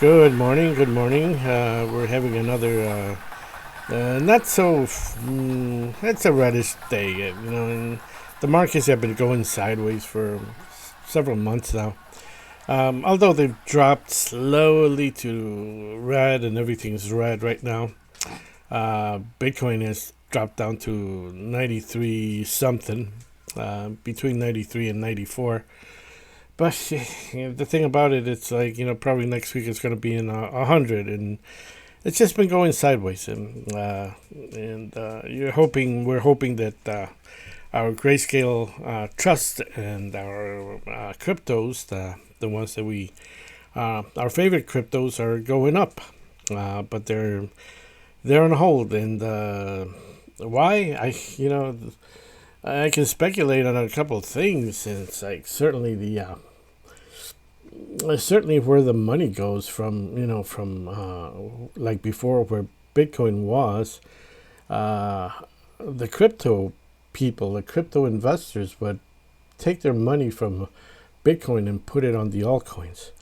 Good morning. Good morning. We're having another not so. It's a reddish day, and the markets have been going sideways for several months now. Although they've dropped slowly to red, and everything's red right now. Bitcoin has dropped down to 93 something, between 93 and 94. But the thing about it, it's like probably next week it's going to be in 100, and it's just been going sideways, and we're hoping that our Grayscale trust and our cryptos, the ones that our favorite cryptos are going up, but they're on hold, and why I can speculate on a couple of things, and it's like certainly where the money goes from, like before where Bitcoin was, uh, the crypto people, the crypto investors would take their money from Bitcoin and put it on the altcoins.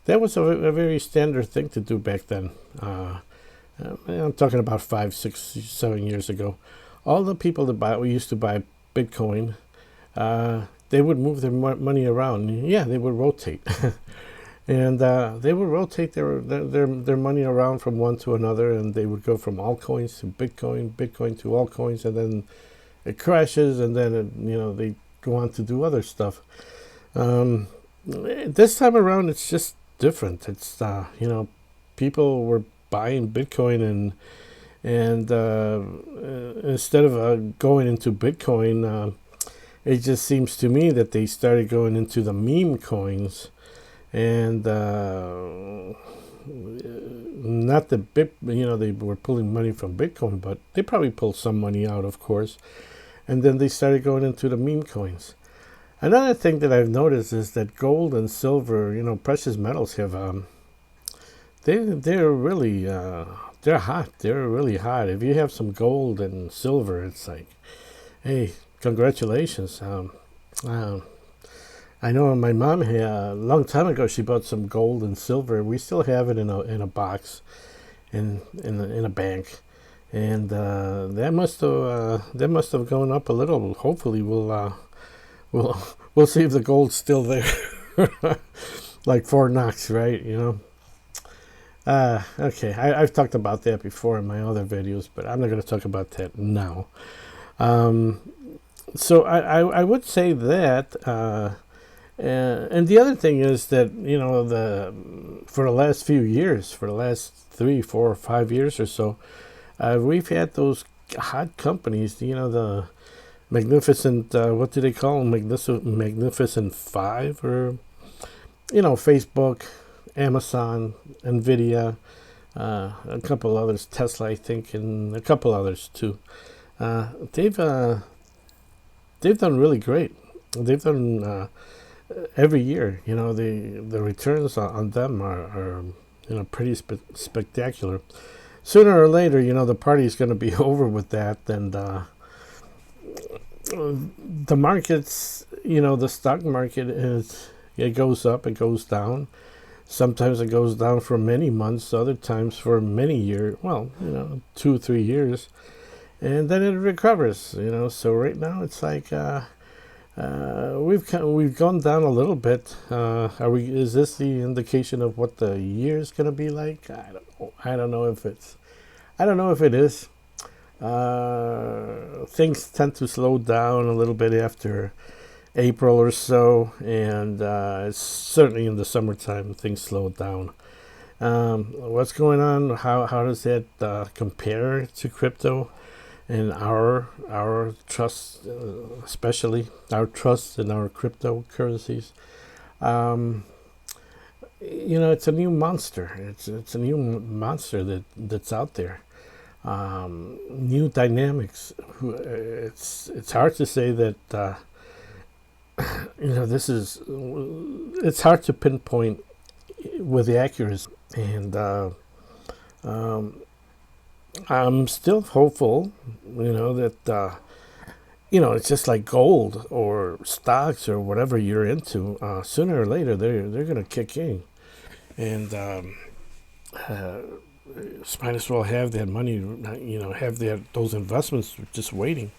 That was a very standard thing to do back then. I'm talking about 5, 6, 7 years ago. All the people we used to buy Bitcoin, they would move their money around. Yeah, they would rotate. And they would rotate their money around from one to another, and they would go from altcoins to Bitcoin, Bitcoin to altcoins, and then it crashes, and then they go on to do other stuff. This time around, it's just different. It's people were buying Bitcoin, and instead of going into Bitcoin, it just seems to me that they started going into the meme coins. And not the bit, they were pulling money from Bitcoin, but they probably pulled some money out, of course. And then they started going into the meme coins. Another thing that I've noticed is that gold and silver, precious metals have they're really they're hot. They're really hot. If you have some gold and silver, it's like, hey, congratulations. I know my mom had a long time ago. She bought some gold and silver. We still have it in a box, in a bank, and that must have gone up a little. Hopefully, we'll we'll see if the gold's still there, like Fort Knox, right? Okay, I've talked about that before in my other videos, but I'm not going to talk about that now. So I would say that. And the other thing is that for the last few years, for the last 3, 4, 5 years or so, we've had those hot companies. The magnificent, what do they call them? Magnificent Five, or Facebook, Amazon, Nvidia, a couple others, Tesla, I think, and a couple others too. They've done really great. They've done. Every year, the returns on them are pretty spectacular. Sooner or later, the party's going to be over with that, and the markets, the stock market it goes up, it goes down. Sometimes it goes down for many months, other times for many years. Well, 2, 3 years, and then it recovers. So right now it's like. We've gone down a little bit. Is this the indication of what the year is going to be like? I don't know if it's. I don't know if it is. Things tend to slow down a little bit after April or so, and it's certainly in the summertime things slow down. What's going on? How does that compare to crypto? And our trust, especially our trust in our cryptocurrencies, it's a new monster. It's a new monster that's out there. New dynamics. It's hard to say that. This is. It's hard to pinpoint with accuracy, and I'm still hopeful, that it's just like gold or stocks or whatever you're into. Sooner or later, they're going to kick in, and might as well have that money, have those investments just waiting.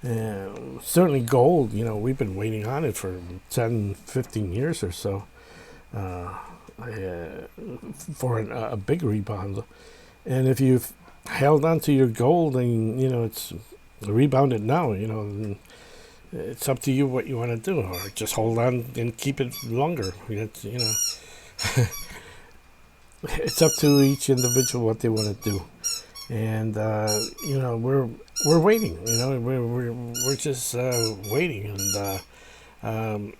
Certainly gold, we've been waiting on it for 10, 15 years or so uh, for a big rebound. And if you've held on to your gold and, it's rebounded now, it's up to you what you want to do, or just hold on and keep it longer. It's up to each individual what they want to do. And we're waiting. We're just waiting. And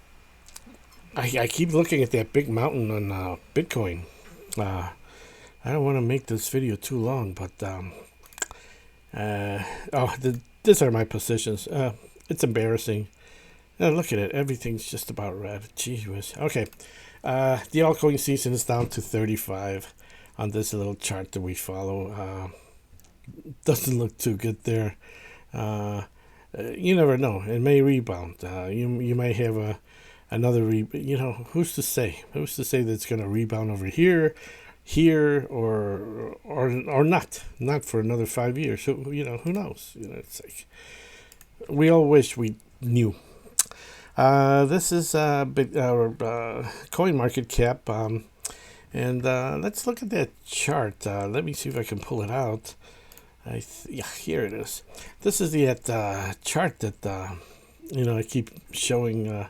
I keep looking at that big mountain on Bitcoin. I don't want to make this video too long, but these are my positions. It's embarrassing. Look at it. Everything's just about red. Gee whiz. Okay. The altcoin season is down to 35 on this little chart that we follow. Doesn't look too good there. You never know. It may rebound. You might have another who's to say? Who's to say that it's going to rebound over here, or not for another 5 years? So, who knows? It's like we all wish we knew. This is coin market cap, and let's look at that chart. Let me see if I can pull it out. Here it is. This is the chart that I keep showing.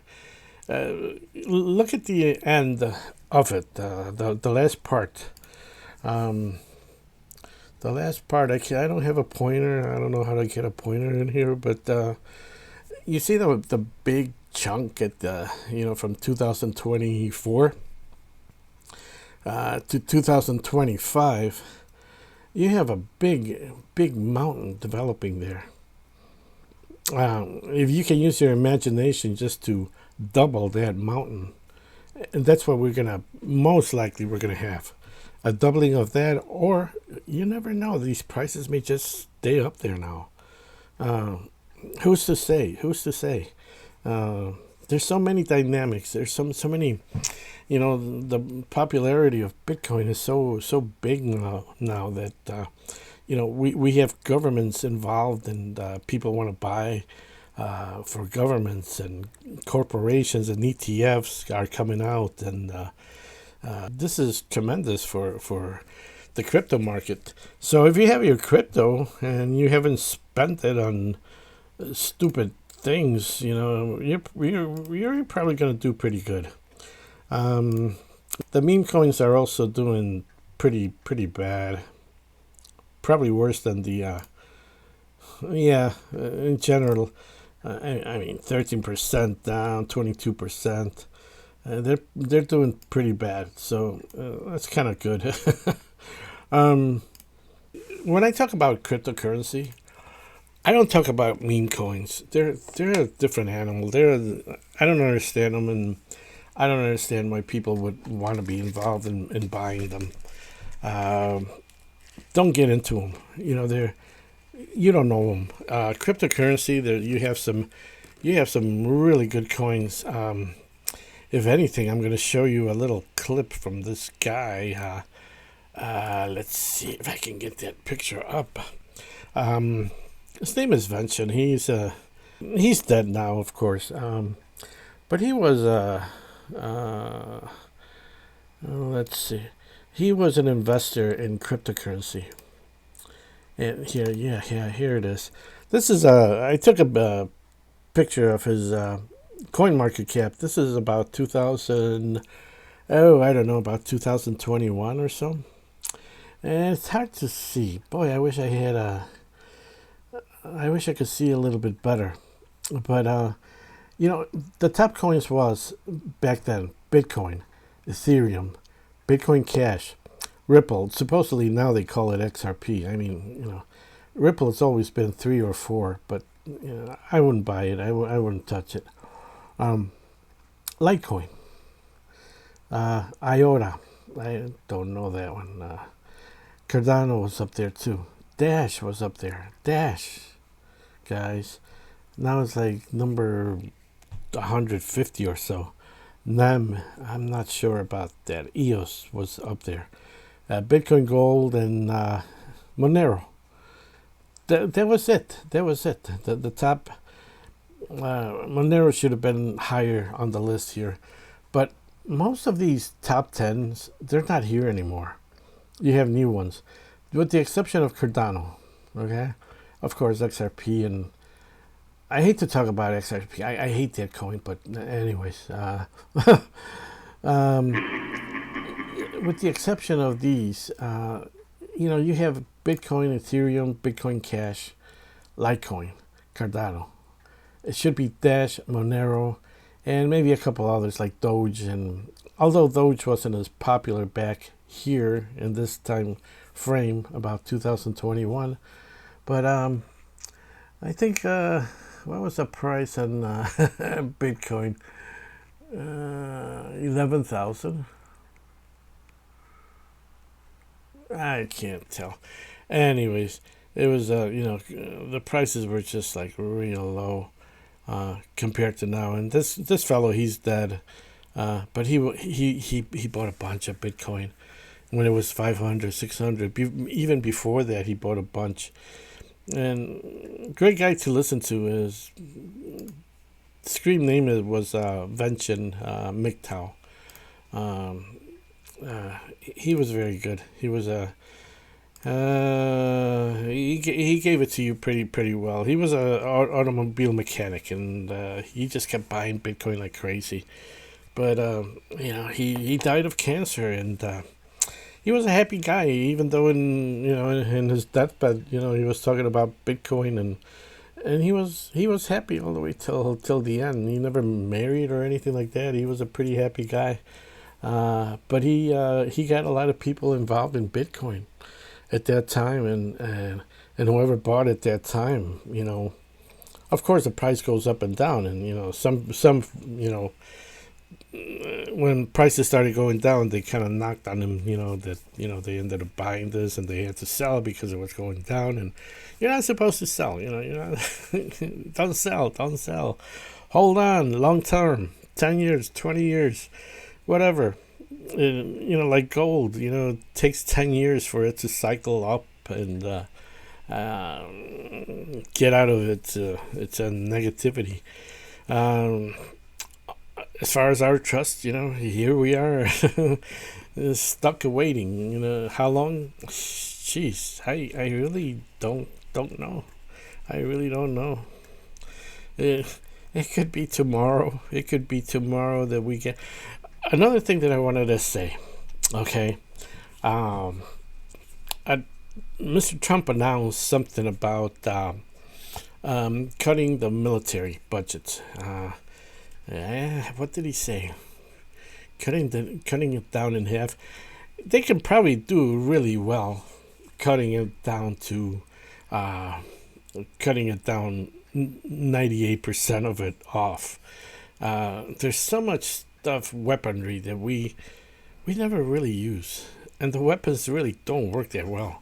Look at the end of it. The last part. The last part. I don't have a pointer. I don't know how to get a pointer in here, but you see the big chunk at the from 2024 to 2025. You have a big mountain developing there. If you can use your imagination just to double that mountain, and that's what we're gonna have, a doubling of that, or you never know, these prices may just stay up there now. Who's to say? There's so many dynamics. There's so many. The popularity of Bitcoin is so big now that we have governments involved, and people want to buy for governments, and corporations and ETFs are coming out, and this is tremendous for the crypto market. So if you have your crypto and you haven't spent it on stupid things, you're probably going to do pretty good. The meme coins are also doing pretty bad. Probably worse than the in general. I mean 13% down, 22%. They're doing pretty bad. So that's kind of good. When I talk about cryptocurrency, I don't talk about meme coins. They're a different animal. I don't understand them, and I don't understand why people would want to be involved in buying them. Don't get into them. You don't know them. Cryptocurrency. You have some really good coins. If anything, I'm going to show you a little clip from this guy. Let's see if I can get that picture up. His name is Vention. He's dead now, of course. But he was let's see. He was an investor in cryptocurrency. And here it is. This is I took a picture of his coin market cap. This is about 2021 or so. And it's hard to see. Boy, I wish I could see a little bit better. But the top coins was back then Bitcoin, Ethereum, Bitcoin Cash, Ripple. Supposedly now they call it XRP. I mean, Ripple has always been 3 or 4, but I wouldn't buy it. I wouldn't touch it. Litecoin, IOTA. I don't know that one. Cardano was up there too. Dash was up there. Dash, guys. Now it's like number 150 or so. NEM, I'm not sure about that. EOS was up there. Bitcoin Gold, and Monero. That was it. That was it. The top. Monero should have been higher on the list here, but most of these top tens, they're not here anymore. You have new ones, with the exception of Cardano. Okay, of course XRP, and I hate to talk about XRP. I hate that coin, but anyways, um, with the exception of these, you have Bitcoin, Ethereum, Bitcoin Cash, Litecoin, Cardano. It should be Dash, Monero, and maybe a couple others like Doge. And although Doge wasn't as popular back here in this time frame, about 2021, but I think what was the price on Bitcoin? 11,000. I can't tell. Anyways, it was the prices were just like real low compared to now. And this fellow, he's dead, but he bought a bunch of Bitcoin when it was 500, 600. Even before that, he bought a bunch. And great guy to listen to. Is scream name was Vention MGTOW. He was very good. He was a he gave it to you pretty well. He was a automobile mechanic, and he just kept buying Bitcoin like crazy. But he died of cancer, and he was a happy guy, even though in his deathbed, he was talking about Bitcoin, and he was happy all the way till the end. He never married or anything like that. He was a pretty happy guy. But he got a lot of people involved in Bitcoin at that time, and whoever bought at that time, of course the price goes up and down, and some when prices started going down, they kind of knocked on them, that they ended up buying this and they had to sell because it was going down, and you're not supposed to sell, don't sell, hold on, long term, 10 years, 20 years, whatever. Like gold, it takes 10 years for it to cycle up and get out of its negativity. As far as our trust, here we are, stuck waiting. How long? Jeez, I really don't know. I really don't know. It could be tomorrow. It could be tomorrow that we get. Another thing that I wanted to say, okay, Mr. Trump announced something about cutting the military budget. What did he say? Cutting it down in half. They can probably do really well cutting it down 98% of it off. There's so much weaponry that we never really use, and the weapons really don't work that well.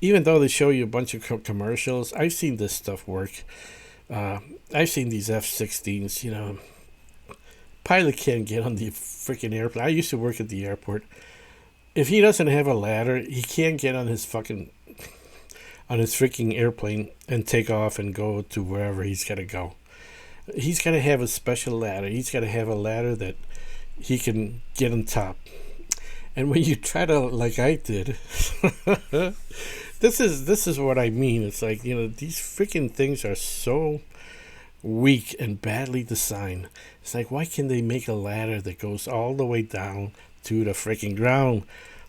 Even though they show you a bunch of commercials, I've seen this stuff work. I've seen these F-16s. Pilot can't get on the freaking airplane. I used to work at the airport. If he doesn't have a ladder, he can't get on his freaking airplane and take off and go to wherever he's got to go. He's got to have a special ladder. He's got to have a ladder that he can get on top. And when you try to, like I did, this is what I mean. It's like, these freaking things are so weak and badly designed. It's like, why can't they make a ladder that goes all the way down to the freaking ground?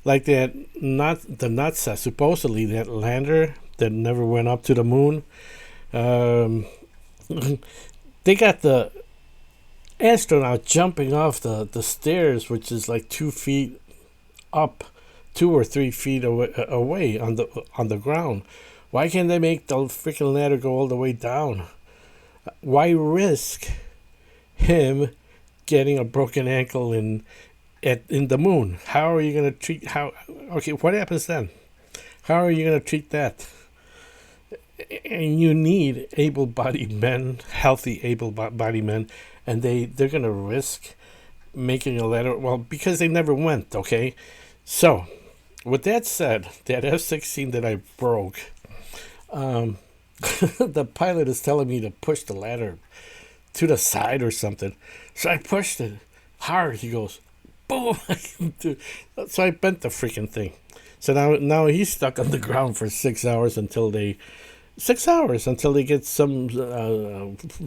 Like that, not the NASA, supposedly that lander that never went up to the moon. They got the astronaut jumping off the stairs, which is like 2 feet up, 2 or 3 feet away on the ground. Why can't they make the freaking ladder go all the way down? Why risk him getting a broken ankle in the moon? How are you going to treat okay, what happens then? How are you going to treat that? And you need able-bodied men, healthy able-bodied men, and they're going to risk making a ladder, well, because they never went, okay? So, With that said, that F-16 that I broke, um, the pilot is telling me to push the ladder to the side or something. So I pushed it hard. He goes, boom. So I bent the freaking thing. So now he's stuck on the ground for 6 hours until they 6 hours until they get some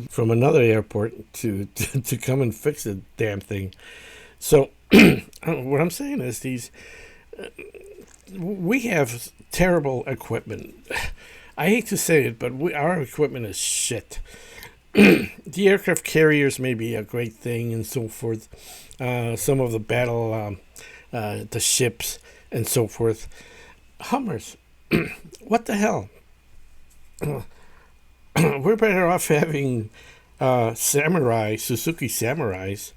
from another airport to come and fix the damn thing. So what I'm saying is we have terrible equipment. I hate to say it, but our equipment is shit. The aircraft carriers may be a great thing and so forth. Some of the battle, the ships and so forth. Hummers, what the hell? We're better off having Suzuki Samurais,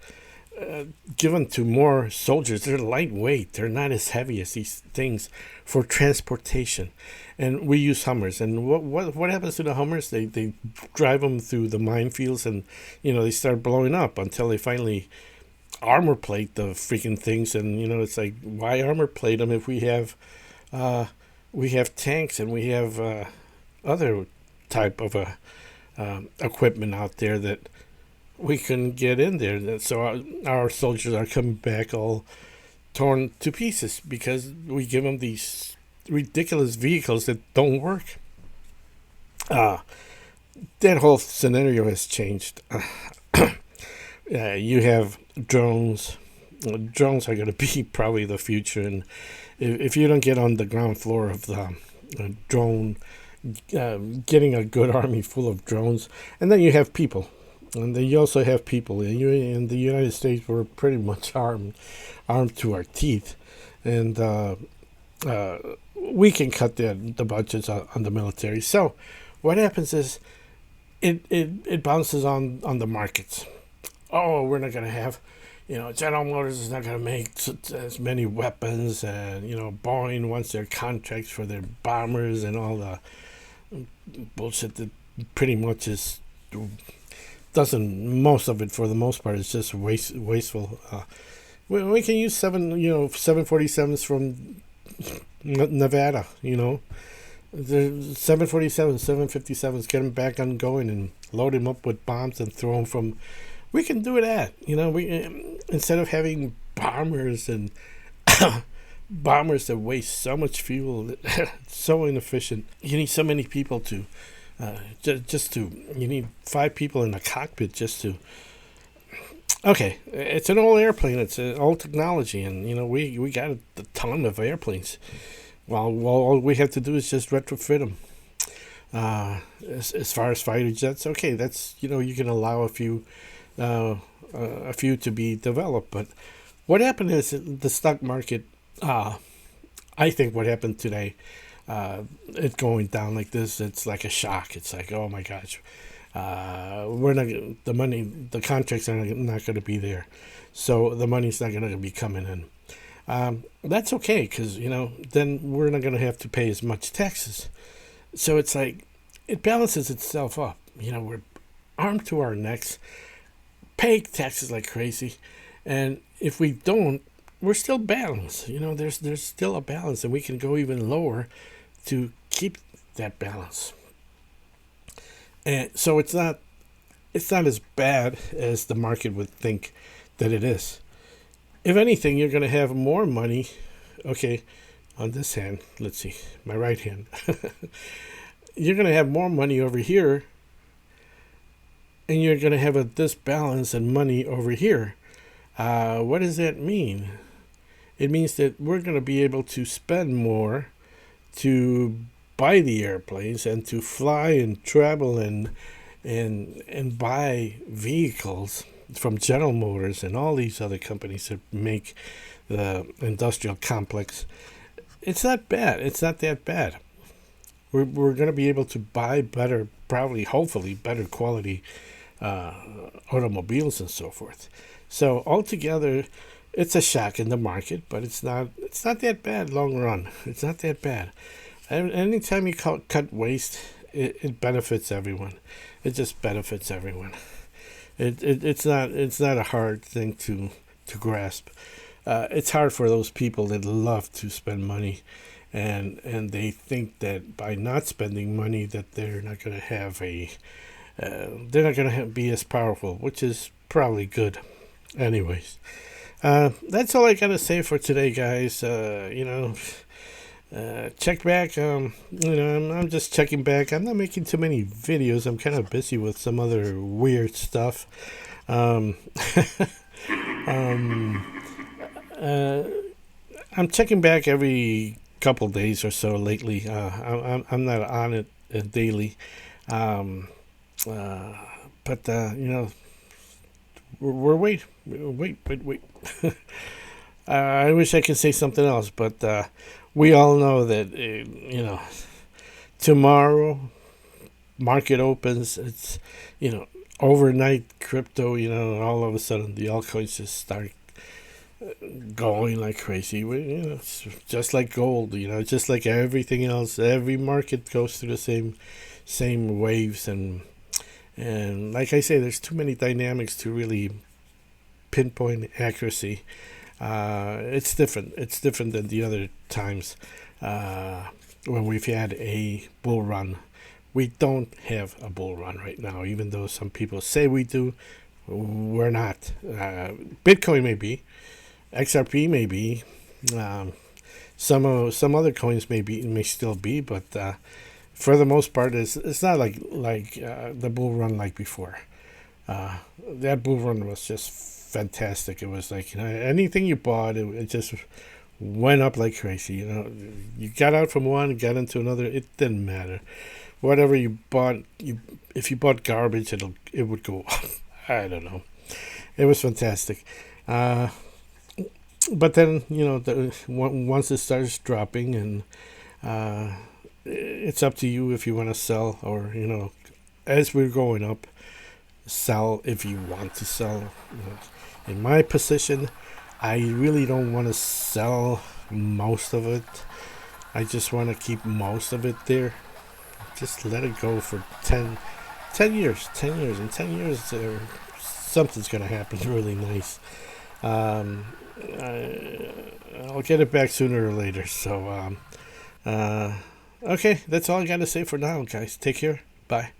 given to more soldiers. They're lightweight. They're not as heavy as these things for transportation. And we use Hummers. And what happens to the Hummers? They drive them through the minefields, and they start blowing up until they finally armor plate the freaking things. And it's like, why armor plate them if we have tanks and we have other type of equipment out there that we can get in there. So our soldiers are coming back all torn to pieces because we give them these ridiculous vehicles that don't work. That whole scenario has changed. You have drones. Drones are going to be probably the future, and if you don't get on the ground floor of the drone, getting a good army full of drones, and then you have people, and then you also have people. In the United States, we're pretty much armed to our teeth, and we can cut the budgets on the military. So, what happens is it bounces on the markets. Oh, we're not going to have. General Motors is not going to make as many weapons, and Boeing wants their contracts for their bombers and all the bullshit that pretty much is doesn't. Most of it, for the most part, is just wasteful. We can use 747s from Nevada. The 747s, 757s, get them back on going and load them up with bombs and throw them from. We can do that, we instead of having bombers and bombers that waste so much fuel, so inefficient. You need so many people to you need 5 people in the cockpit just to. Okay, it's an old airplane. It's an old technology, and we got a ton of airplanes. Well, all we have to do is just retrofit them. As far as fighter jets, okay, that's you can allow a few to be developed. But what happened is the stock market, I think what happened today, it going down like this, it's like a shock. It's like, oh my gosh, we're not, the contracts are not going to be there. So the money's not going to be coming in. That's okay, because, then we're not going to have to pay as much taxes. So it's like, it balances itself up. We're armed to our necks, pay taxes like crazy, and if we don't, we're still balanced. There's still a balance, and we can go even lower to keep that balance. And so it's not as bad as the market would think that it is. If anything, you're going to have more money. Okay, on this hand, let's see, my right hand. You're going to have more money over here, and you're going to have a disbalance in money over here. What does that mean? It means that we're going to be able to spend more to buy the airplanes and to fly and travel and buy vehicles from General Motors and all these other companies that make the industrial complex. It's not bad. It's not that bad. We're going to be able to buy better, probably, hopefully, better quality automobiles and so forth. So altogether, it's a shock in the market, but it's not that bad long run. It's not that bad. And anytime you cut waste, it benefits everyone. It just benefits everyone. It's not a hard thing to grasp. it's hard for those people that love to spend money, and they think that by not spending money that they're not going to have they're not going to be as powerful, which is probably good. Anyways, that's all I got to say for today, guys. Check back. I'm just checking back. I'm not making too many videos. I'm kind of busy with some other weird stuff. Um, um, uh, I'm checking back every couple days or so lately. I'm not on it daily. Um, uh, but we're wait. I wish I could say something else, but we all know that tomorrow market opens. It's overnight crypto. All of a sudden the altcoins just start going like crazy. It's just like gold. Just like everything else. Every market goes through the same waves, and like I say, there's too many dynamics to really pinpoint accuracy. It's different. It's different than the other times when we've had a bull run. We don't have a bull run right now, even though some people say we do. We're not. Bitcoin may be, XRP may be, some other coins may still be, but for the most part, it's not like the bull run like before. That bull run was just fantastic. It was like anything you bought, it just went up like crazy. You got out from one, got into another. It didn't matter. Whatever you bought, if you bought garbage, it would go up. I don't know. It was fantastic. But then once it starts dropping, and it's up to you if you want to sell, or as we're going up, sell if you want to sell. In my position, I really don't want to sell most of it. I just want to keep most of it there. Just let it go for 10 years. 10 years. In 10 years, something's going to happen really nice. I'll get it back sooner or later. So, okay, that's all I got to say for now, guys. Take care. Bye.